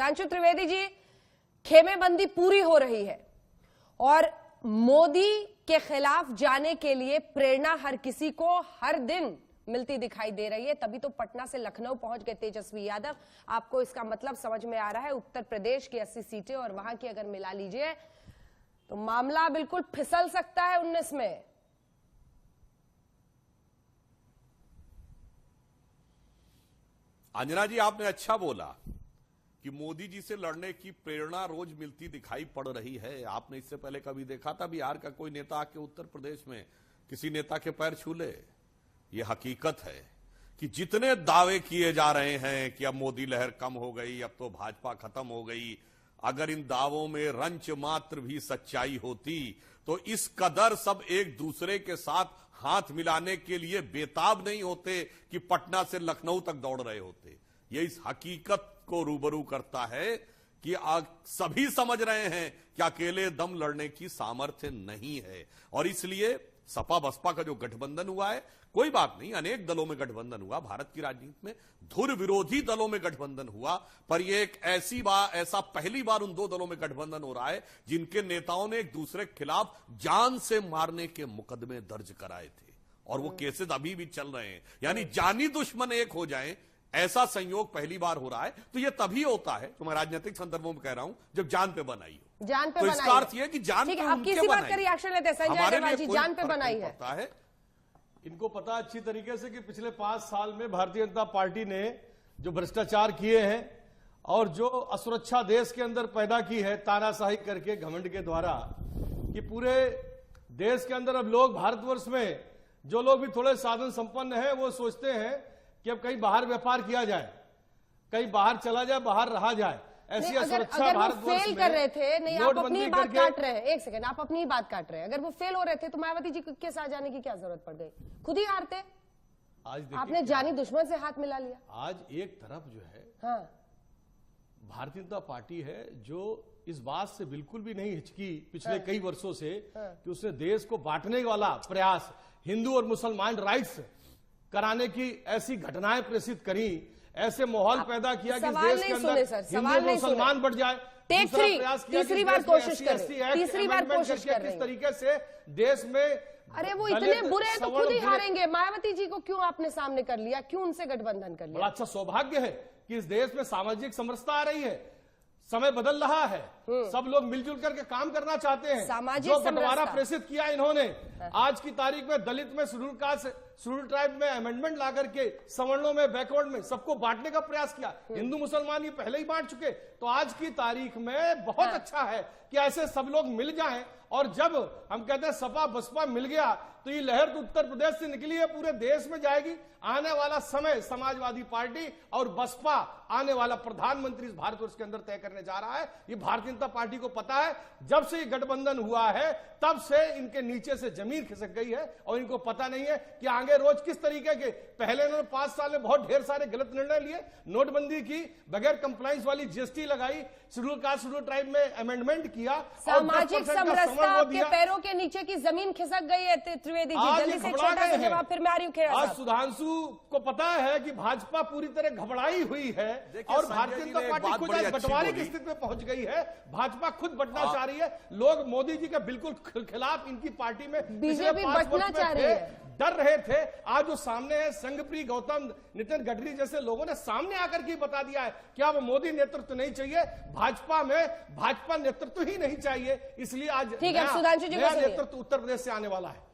सुधांशु त्रिवेदी जी, खेमेबंदी पूरी हो रही है और मोदी के खिलाफ जाने के लिए प्रेरणा हर किसी को हर दिन मिलती दिखाई दे रही है। तभी तो पटना से लखनऊ पहुंच गए तेजस्वी यादव। आपको इसका मतलब समझ में आ रहा है। उत्तर प्रदेश की 80 सीटें और वहां की अगर मिला लीजिए तो मामला बिल्कुल फिसल सकता है 19 में। अंजना जी, आपने अच्छा बोला कि मोदी जी से लड़ने की प्रेरणा रोज मिलती दिखाई पड़ रही है। आपने इससे पहले कभी देखा था बिहार का कोई नेता आके उत्तर प्रदेश में किसी नेता के पैर छू ले? यह हकीकत है कि जितने दावे किए जा रहे हैं कि अब मोदी लहर कम हो गई, अब तो भाजपा खत्म हो गई, अगर इन दावों में रंच मात्र भी सच्चाई होती तो इस कदर सब एक दूसरे के साथ हाथ मिलाने के लिए बेताब नहीं होते कि पटना से लखनऊ तक दौड़ रहे होते। ये इस हकीकत को रूबरू करता है कि सभी समझ रहे हैं कि अकेले दम लड़ने की सामर्थ्य नहीं है। और इसलिए सपा बसपा का जो गठबंधन हुआ है, कोई बात नहीं, अनेक दलों में गठबंधन हुआ, भारत की राजनीति में धुर विरोधी दलों में गठबंधन हुआ, पर यह एक ऐसा पहली बार उन दो दलों में गठबंधन हो रहा है जिनके नेताओं ने एक दूसरे के खिलाफ जान से मारने के मुकदमे दर्ज कराए थे और वो केसेस अभी भी चल रहे हैं। यानी जानी दुश्मन एक हो जाएं, ऐसा संयोग पहली बार हो रहा है। तो ये तभी होता है, तो मैं राजनीतिक संदर्भों में कह रहा हूं, जब जान पे बनाई हो। जान पे तो बनाई इसका अर्थ यह है कि जान पे आप किसी बात का रिएक्शन लेते हैं संजय अग्रवाल जी, जान पे बनाई है। इनको पता अच्छी तरीके से कि पिछले 5 साल में भारतीय जनता पार्टी ने जो भ्रष्टाचार किए हैं और जो असुरक्षा देश के अंदर पैदा की है तानाशाही करके, घमंड के द्वारा, कि पूरे देश के अंदर अब लोग, भारतवर्ष में जो लोग भी थोड़े साधन संपन्न हैं वो सोचते हैं कि अब कहीं बाहर व्यापार किया जाए, कहीं बाहर चला जाए, बाहर रहा जाए। ऐसी असुरक्षा भारतवर्ष में कर रहे थे। नहीं, आप अपनी बात काट रहे हैं, एक सेकंड, आप अपनी बात काट रहे हैं। अगर वो फेल हो रहे थे तो मायावती जी के साथ जाने की क्या जरूरत पड़ गई? खुद ही हारते। आज आपने जानी दुश्मन से हाथ मिला लिया। आज एक तरफ जो है, हाँ, भारतीय जनता पार्टी है जो इस बात से बिल्कुल भी नहीं हिचकी पिछले कई वर्षों से कि उसने देश को बांटने वाला प्रयास, हिंदू और मुसलमान राइट्स कराने की ऐसी घटनाएं प्रेषित करी, ऐसे माहौल पैदा किया कि इस देश के अंदर हिंदू मुसलमान बढ़ जाए। तीसरी बार कोशिश कर रहे हैं किस तरीके से देश में। अरे वो इतने बुरे हैं तो खुद ही हारेंगे। मायावती जी को क्यों आपने सामने कर लिया, क्यों उनसे गठबंधन कर लिया? बड़ा अच्छा सौभाग्य है कि इस देश में सामाजिक समरसता आ रही है, समय बदल रहा है, सब लोग मिलजुल करके काम करना चाहते हैं। सामाजिक जो बंटवारा प्रेषित किया इन्होंने, आज की तारीख में दलित में, शेड्यूल ट्राइब में अमेंडमेंट ला करके, सवर्णों में, बैकवर्ड में सबको बांटने का प्रयास किया। हिंदू मुसलमान ये पहले ही बांट चुके। तो आज की तारीख में बहुत अच्छा है कि ऐसे सब लोग मिल जाएं। और जब हम कहते हैं सपा बसपा मिल गया तो ये लहर तो उत्तर प्रदेश से निकली है, पूरे देश में जाएगी। आने वाला समय समाजवादी पार्टी और बसपा आने वाला प्रधानमंत्री इस भारतवर्ष के अंदर तय करने जा रहा है। ये भारतीय जनता पार्टी को पता है। जब से ये गठबंधन हुआ है तब से इनके नीचे से जमीन खिसक गई है और इनको पता नहीं है कि आगे रोज किस तरीके के। पहले इन्होंने 5 साल में बहुत ढेर सारे गलत निर्णय लिए, नोटबंदी की, बगैर कंप्लायंस वाली जीएसटी लगाई, शेड्यूल कास्ट शेड्यूल ट्राइब में अमेंडमेंट किया, सामाजिक समरसता आपके पैरों के नीचे की जमीन खिसक गई है। त्रिवेदी जी, जल्दी से छोटा सा जवाब, फिर मैं आ रही हूं। आज सुधांशु को पता है कि भाजपा पूरी तरह घबराई हुई है और भारतीय जनता पार्टी खुद आज बंटवारे की स्थिति में पहुंच गई है। भाजपा खुद बंटना चाह रही है। लोग मोदी जी के बिल्कुल खिलाफ इनकी पार्टी में बीजेपी बंटना चाह रही है, डर रहे थे। आज जो सामने है, संघप्री गौतम, नितिन गडकरी जैसे लोगों ने सामने आकर के बता दिया है कि अब मोदी नेतृत्व नहीं चाहिए, भाजपा में भाजपा नेतृत्व ही नहीं चाहिए। इसलिए आज ठीक है, सुधांशु जी, नया नेतृत्व उत्तर प्रदेश से आने वाला है।